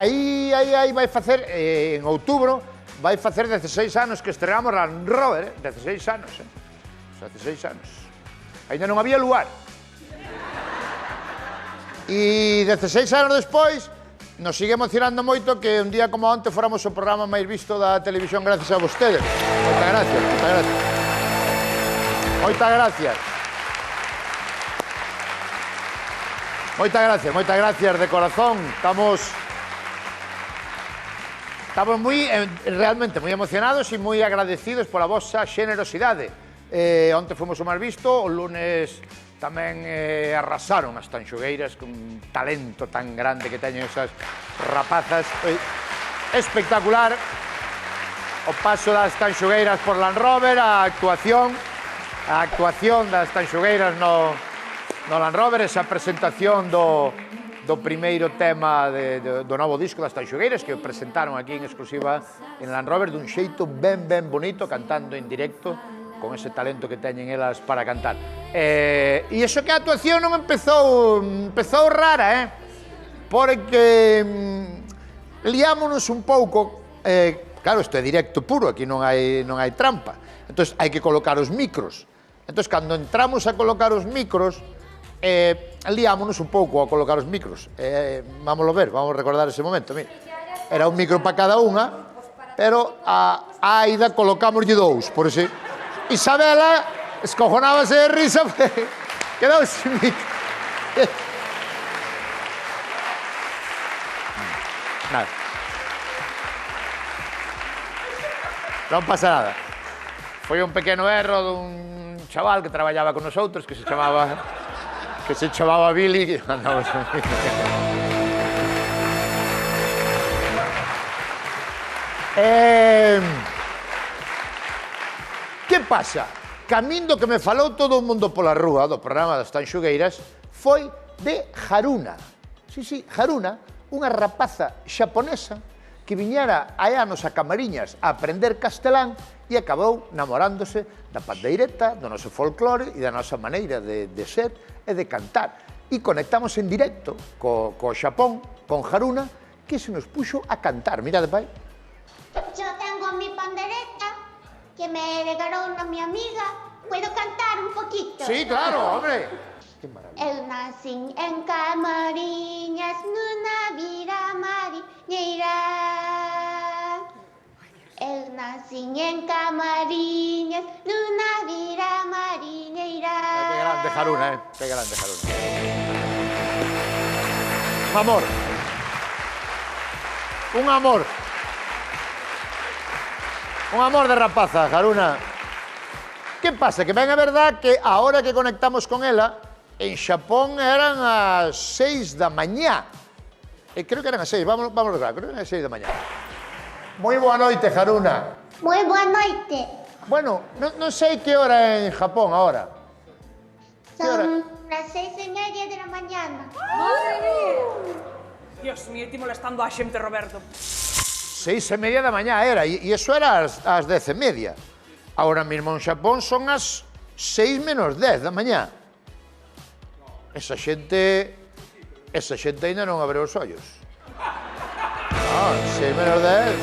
Aí vai facer, en outubro, vai facer 16 anos que estrenamos Land Rover, 16 anos, 16 anos. Ainda non había lugar. E 16 anos despois, nos sigue emocionando moito que un día como onte fóramos o programa máis visto da televisión gracias a vostedes. Moitas gracias, moitas gracias. Moitas gracias. Moitas gracias de corazón. Estamos realmente moi emocionados e moi agradecidos pola vosa xenerosidade. Onte fomos o máis visto, o lunes tamén arrasaron as Tanxugueiras con un talento tan grande que teñen esas rapazas. Espectacular o paso das Tanxugueiras por Land Rover, a actuación das Tanxugueiras no Land Rover, esa presentación do primeiro tema do novo disco das Tanxugueiras que presentaron aquí en exclusiva en Land Rover dun xeito ben bonito, cantando en directo con ese talento que teñen elas para cantar. E iso que a actuación non empezou rara, porque liámonos un pouco, claro, isto é directo puro, aquí non hai trampa, entón hai que colocar os micros. Entón, cando entramos a colocar os micros, liámonos un pouco a colocar os micros. Vámoslo ver, vamos recordar ese momento. Mira, era un micro para cada unha, pero a Aida colocámoslle dous, por ese. Isabela escojonábase de risa, quedou sin micro. Nada. Non pasa nada. Foi un pequeno erro dun chaval que traballaba con nosotros, que se chamaba Billy, que mandamos un micro. Que pasa? Camindo que me falou todo o mundo pola rúa do programa das Tanxugueiras foi de Haruna. Sí, Haruna, unha rapaza xaponesa que viñera hai anos a Camariñas a aprender castelán e acabou namorándose da pandeireta, do noso folclore e da nosa maneira de ser e de cantar. E conectamos en directo co Xapón, con Haruna, que se nos puxo a cantar. Mirade, pai. Yo tengo mi pandereta que me regaló mi amiga. ¿Puedo cantar un poquito? Sí, claro, hombre. Qué maravilla. El nací en Camariñas, Nuna Vira Mariñeira. El nací en Camariñas, Nuna Vira Mariñeira. Qué grande Haruna, qué grande Haruna. Un amor. Un amor. Un amor de rapaza, Haruna. Que pasa? Que ben é verdad que a hora que conectamos con ela, en Xapón eran as 6 da mañá. Creo que eran as 6, vamos a lograr, creo que eran as 6 da mañá. Moi boa noite, Haruna. Muy buena noche. Bueno, non sei que hora é en Japón agora. Son las 6:30 de la mañana. ¡Madre mía! Dios mío, ti molestando a xente, Roberto. 6:30 da mañá era, e iso era ás 10:30. Ahora mesmo en Xapón son as 6 menos 10 da mañá. Esa xente ainda non abre os ollos. 6 menos 10...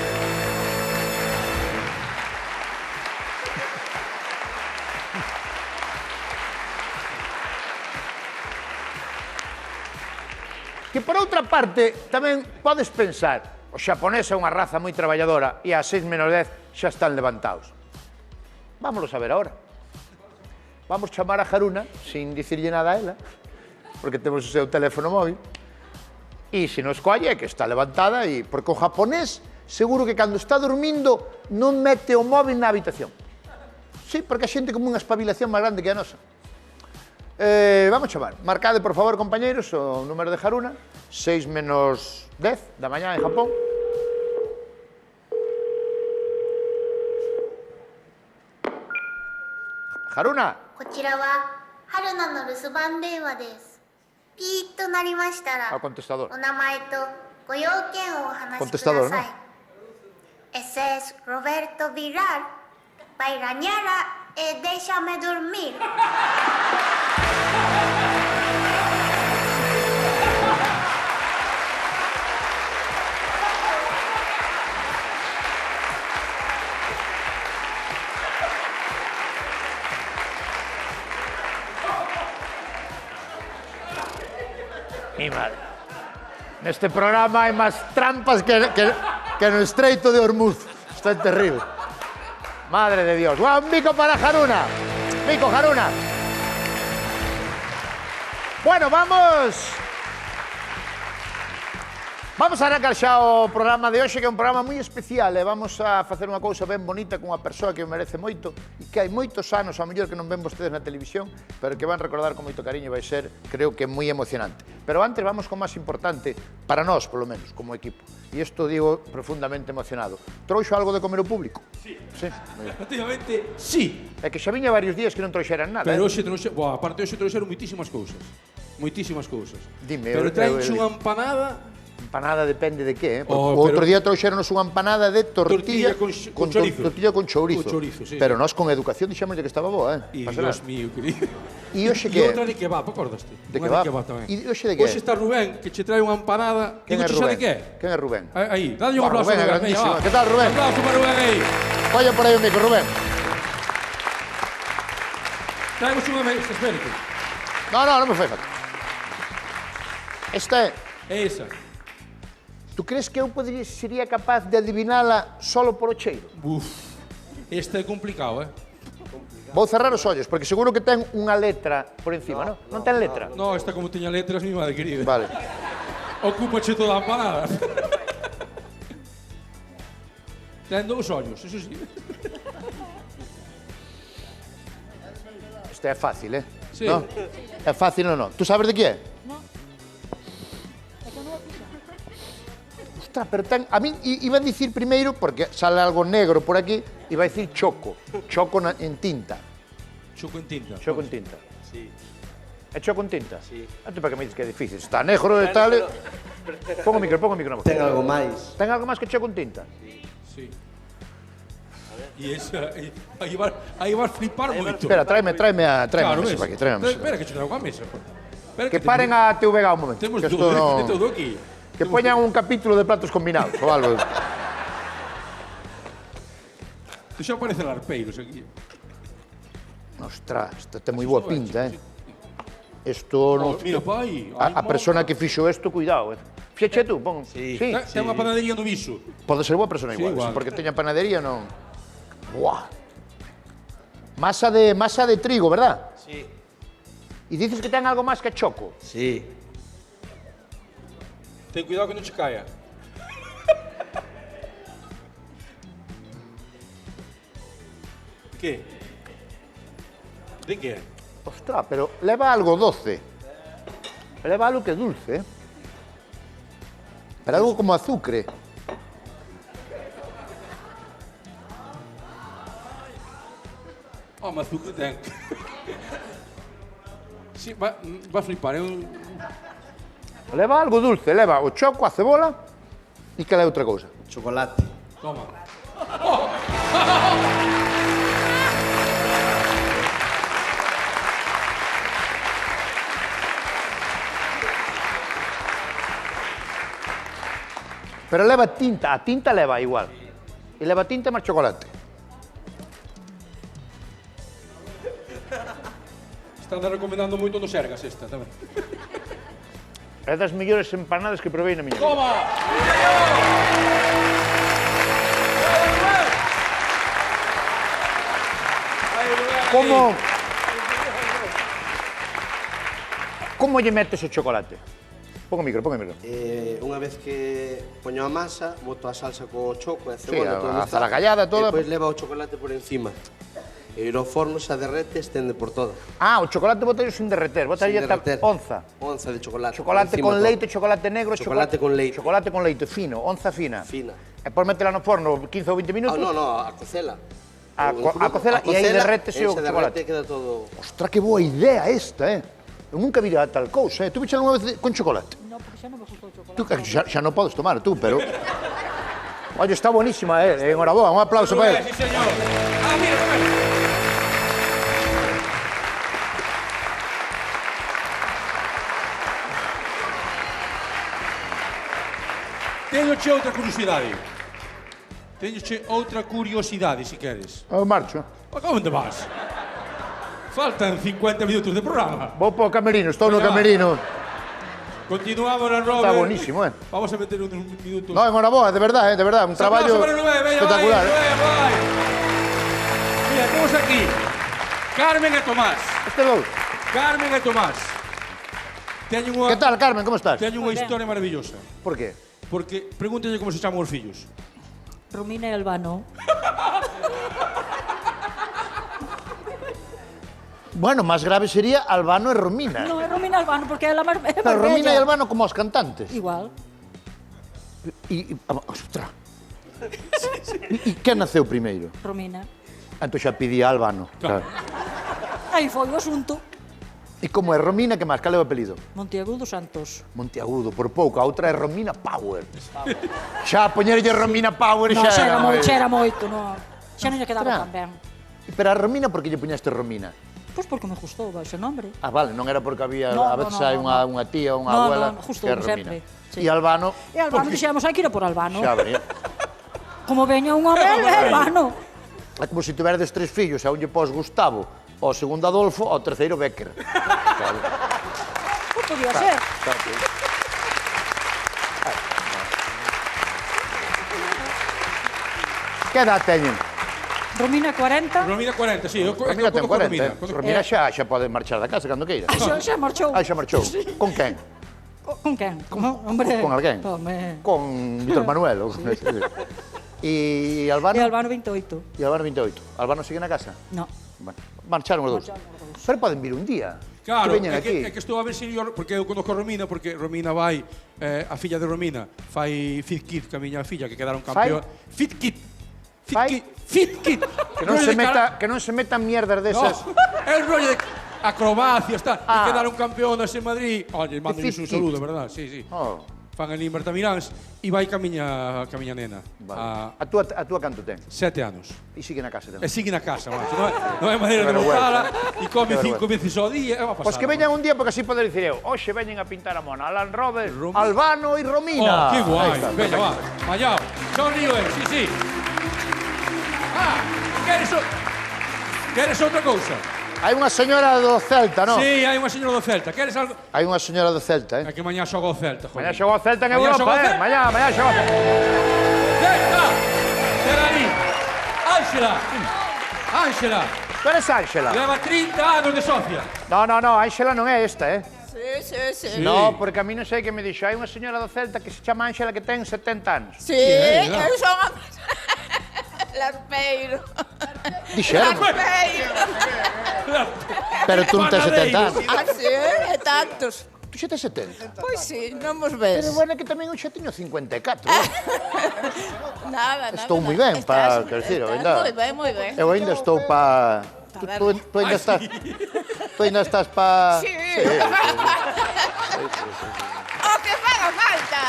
Que por outra parte, tamén podes pensar, o xaponés é unha raza moi traballadora e ás 6 menos 10 xa están levantados. Vámoslo saber agora. Vamos chamar a Haruna, sin dicirlle nada a ela, porque temos o seu teléfono móvil, e se nos colle é que está levantada, porque o japonés seguro que cando está dormindo non mete o móvil na habitación. Sí, porque a xente como unha espabilación máis grande que a nosa. Vamos chamar. Marcade, por favor, compañeiros, o número de Haruna. 6 menos 10 da mañá en Japón. Haruna. こちらは春菜の留守番電話です。ピーッとなりましたら、 contestador. お名前とご用件をお話しくだ Contestador, さい。Ese es Roberto Vilar. Bairañara, déjame dormir. mi madre. Neste programa hai máis trampas que no estreito de Hormuz. Isto é terrible. Madre de Dios. Un bico para Haruna. Bico, Haruna. Bueno, Vamos a arrancar xa o programa de hoxe, que é un programa moi especial, e vamos a facer unha cousa ben bonita con unha persoa que me merece moito e que hai moitos anos, a mellor que non ven vostedes na televisión, pero que van recordar con moito cariño, vai ser, creo que moi emocionante. Pero antes vamos con máis importante, para nós, polo menos, como equipo. E isto digo profundamente emocionado. Trouxo algo de comer o público? Sí. Sí. Efectivamente, sí. É que xa viña varios días que non trouxeran nada. Pero hoxe trouxeron, aparte hoxe trouxeron moitísimas cousas. Moitísimas cousas. Dime, pero traenche unha empanada. Empanada depende de que, Oh, o outro día trouxeronos unha empanada de tortilla con chourizo. Tortilla con chourizo. Con chourizo, sí. Pero nós con educación dixémoslle que estaba boa, E Pasará. Dios mío, querido. E hoxe E que? outra de kebab, acordaste? De Unha kebab? tamén. E hoxe de que? Hoxe está Rubén, que che trae unha empanada. Quen é Digo, xa de Rubén? que? Quen é Rubén? Aí, dadlle un Buah, aplauso Rubén, é a Rubén. grandísimo. Venga, va. Que tal, Rubén? Un aplauso para Rubén aí. Colla por aí o micro, Rubén. Traemos unha mesa, espérate. Non me fai falta. Esta é... É esa. Tú crees que eu sería capaz de adivinala solo por o cheiro? Uf, esta é complicado, Vou cerrar os ollos, porque seguro que ten unha letra por encima, non? Non ten letra? No, esta como teña letras, mi madre querida. Vale. Ocúpache toda a empanada. Ten dous ollos, eso sí. Isto é fácil, Sí. Non? É fácil ou non? Tú sabes de que é? Ostras, pero ten... A min iba a dicir primeiro, porque sale algo negro por aquí, iba a dicir choco. Choco en tinta. Choco en tinta. Choco en tinta. Sí. É choco en tinta? Sí. Antes para que me dices que é difícil. Está negro e tal... Pongo o micro na boca. Ten algo máis. Ten algo máis que choco en tinta? Sí. E esa... Aí vas flipar moito. Espera, tráeme a Claro, mesa ves. para aquí, tráeme a mesa. Espera que che traigo a mesa. Espera Que paren a TVG un momento. Temos que todo, esto no... de todo aquí. Que poñan un capítulo de platos combinados ou algo. Tú xa parecen arpeiros aquí. Ostras, isto ten moi boa pinta, Isto non... Mira, pai. A persona que fixo isto, cuidado, Fíxate tú, pon. Sí. Ten unha panadería no Viso. Pode ser boa persona Sí, igual, igual. porque teña panadería non... Buah. Masa de trigo, verdad? Sí. E dices que ten algo máis que choco. Sí. Ten cuidado que non che caia. Que? De que? Ostras, pero leva algo doce. Leva algo que é dulce, Pero algo como azucre. Oh, mas tu que ten. Sí, va a flipar, é un... Leva algo dulce, leva o choco, a cebola e que é outra cousa. Chocolate. Toma. Pero leva tinta, a tinta leva igual. E leva tinta máis chocolate. Están recomendando moito no Sergas esta, tamén. É das mellores empanadas que provei na miña vida. Toma! Como lle metes o chocolate? Pon o micro. Unha vez que poño a masa, boto a salsa co choco e a Sí, cebola, todo a mezclado, zaragallada toda. E depois leva o chocolate por encima. E no forno xa derrete, estende por todo. Ah, o chocolate botello sin derreter, botaría Sin derreter. onza. Onza de chocolate. Chocolate por encima con todo. leite, chocolate negro, Chocolate con leite. Chocolate con leite fino, onza fina. Fina. E por metela no forno 15 ou 20 minutos. No, a cocela. A cocela e aí derrétese o chocolate. Derrete, queda todo... Ostras, que boa idea esta, Eu nunca vira tal cousa, Tu bichas unha vez con chocolate? No, porque xa non me gusta o chocolate. Tú xa non podes tomar, tú, pero... Oye, está buenísima, Enhoraboa, un aplauso para él. Sí, señor. Ah, mira, mira. Teñoche outra curiosidade. Teñoche outra curiosidade, se queres. Eu marcho. A onde vas? Faltan 50 minutos de programa. Vou para o camerino, estou no Venga, va. camerino. Continuamos na Robert. Está buenísimo, Vamos a meter unos minutos. No, enhoraboa, de verdad, un traballo espectacular. Vai. Mira, temos aquí Carmen e Tomás. Este dous. Carmen e Tomás. Teñen unha... Que tal, Carmen, como estás? Teñen unha historia maravillosa. Por qué? Porque pregúntale como se chaman os fillos. Romina e Albano. Bueno, máis grave sería Albano e Romina. No, é Romina Albano, porque ela é máis bella. Pero Romina e Albano como os cantantes. Igual. Ostras. E quen naceu primeiro? Romina. Entón xa pedía Albano. Claro. Aí foi o asunto. E como é Romina, que máis? Cal é o apelido? Monteagudo Santos. Monteagudo, por pouco. A outra é Romina Power. Xa poñerlle Romina Power No, xa xa era moito, no. Xa non lle quedaba tan ben. Pero a Romina, por que lle puñaste Romina? Pois porque me gustou ese nombre. Ah, vale, non era porque había, No, a veces no, hai no, unha tía ou unha abuela justo, que é Romina. sempre, sí. E Albano, E Albano dixemos, hai que ir a por Albano. xa venía. Como veña un home, é Albano. É como se tuverdes 3 fillos, e un lle pos Gustavo, ao segundo Adolfo, ao terceiro Becker. Claro. Pois podía ser. Que edad teñen? Romina 40. Romina 40, sí. Romina ten 40, Romina xa pode marchar da casa cando queira. Xa marchou. Ah, xa marchou. Con quen? Con quen? Hombre. Con alguén? Home. Con Víctor Manuel. E Albano? E Albano 28. E Albano 28. Albano sigue na casa? No. Bueno, marcharon os dous. Pero poden vir un día. Claro, que veñan aquí. é que estou a ver se porque eu conozco a Romina, porque Romina vai, a filla de Romina, fai Fit Kit, que a miña filla, que quedaron campeón. Fit Kit. Fai? Fit Kit. Que non se metan mierdas desas. No, é un rollo de acrobacias, tal. Ah. E quedaron campeonas en Madrid. Oye, mándenles un Fit Kit. saludo, verdad? Sí, sí. Oh, Fan ali en Bertamiráns e vai ca miña nena. vale. A túa canto ten? 7 anos. E sigue na casa E tamén. sigue na casa, macho. Non é maneira de Que botala vergüenza, e come Que 5 veces ao día. É unha pasada. Pois que veñan un día, porque así poder dicir eu, hoxe veñen a pintar a mona, Alan Robert, Romina. Albano e Oh, Romina. que guai. Aí está. Veña, va. Mallao. Son río, sí, sí. Ah, queres outra cousa? Hai unha señora do Celta, non? Sí, hai unha señora do Celta. Queres algo? Hai unha señora do Celta, É que mañá xoga o Celta, joder. Mañá xogou o Celta en Mañá Europa, xogou o Celta. Mañá xogou o Celta. Celta! Ten ali. Ángela. Tú eres Ángela? Leva 30 anos de socia. No, Ángela non é esta, Sí. No, porque a mí non sei que me dixo, hai unha señora do Celta que se chama Ángela que ten 70 anos. Sí, eu son a... Larpeiro. Dixeron, Larpeiro. pero tú non tes 70 anos. Ah, sí, e tantos. Tú xa tes 70. Pois sí, non vos ves. Pero bueno, é que tamén eu xa teño 54. Nada. Estou moi ben para, quero dicir, eu ainda... Moi ben. Eu ainda estou para... Tú ainda estás... Tú ainda estás para... Sí. O que faga falta.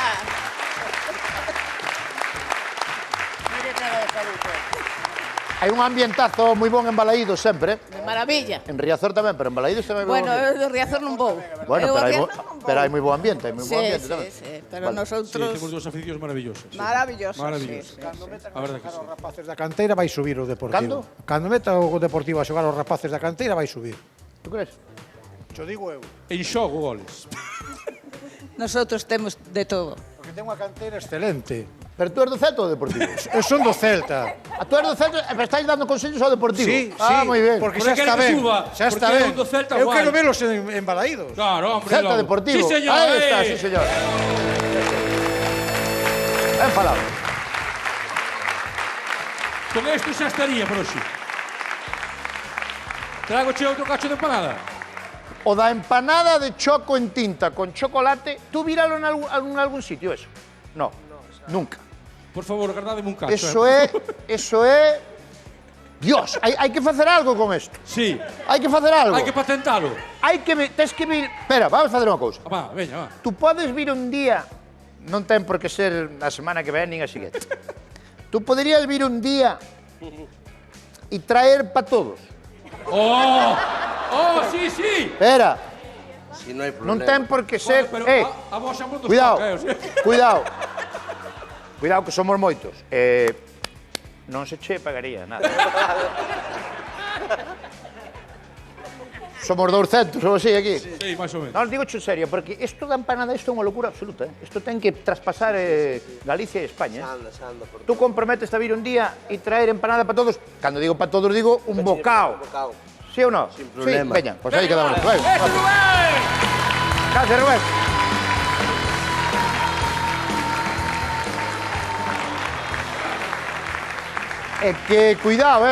Hai un ambientazo moi bon en Balaídos sempre. De maravilla. En Riazor tamén, pero en Balaídos tamén hai bon Bueno, ambiente. eu de Riazor non vou. Bueno, Eu pero de Riazor non vou. pero hai moi bo ambiente, hai moi bo ambiente tamén. Sí, pero Vale. Sí, nosotros... temos dúas aficións maravillosas. Sí. Maravilloso. Maravilloso. Sí. A verdade que sí. Os rapaces da canteira vai subir o Deportivo. Cando? Cando meta o Deportivo a xogar os rapaces da canteira vai subir. Tú crees? Xo digo eu. En xogo goles. Nosotros temos de todo. Porque ten unha canteira excelente. Pero tú eres do Celta ou do Deportivo? Eu son do Celta. A tú eres do Celta e me estáis dando consellos ao Deportivo? Sí, Ah, moi ben. porque Porque xa está quere que ben. suba, Xa está porque ben. é un do Celta Eu guai. quero velos en Balaídos. Claro, hombre. Celta logo. Deportivo. Sí, señor. Aí está, sí, señor. Ben falado. Con isto xa estaría, por hoxe. Trago che outro cacho de empanada. O da empanada de choco en tinta con chocolate, tú víralo en algún sitio, eso? No, nunca. Por favor, guardádeme un cacho. Eso é... Dios, hai que facer algo con isto. Sí, Hai que facer algo. hai que patentalo. Tes que vir... Espera, vamos facer unha cousa. Va, veña, va. Tú podes vir un día, non ten por que ser a semana que ven nin a seguinte. Tú poderías vir un día e traer para todos. Oh, sí, sí. Espera, Si non hai problema. non ten por que ser... Bueno, pero a vos xa non dos Cuidado, toca, o sea. cuidado. Cuidado que somos moitos. Non se che pagaría nada. somos 200 ou así aquí. Sí, máis ou menos. Non, digo en serio, porque isto da empanada, isto é unha locura absoluta. Isto ten que traspasar Galicia e España. Anda, por Tú comprometes a vir un día e traer empanada para todos. Cando digo para todos, digo un bocao. Sí ou non? Sin problema. Sí, veña, pois aí quedamos. Gracias, Rubén. É que, cuidado,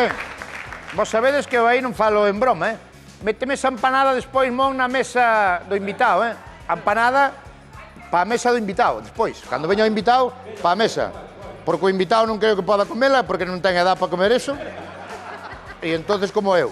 Vos sabedes que eu aí non falo en broma, Méteme esa empanada despois, mon, na mesa do invitado, A empanada pa a mesa do invitado, despois. Cando veña o invitado, pa a mesa. Porque o invitado non creo que poda comela, porque non ten edad para comer eso. E entonces como eu.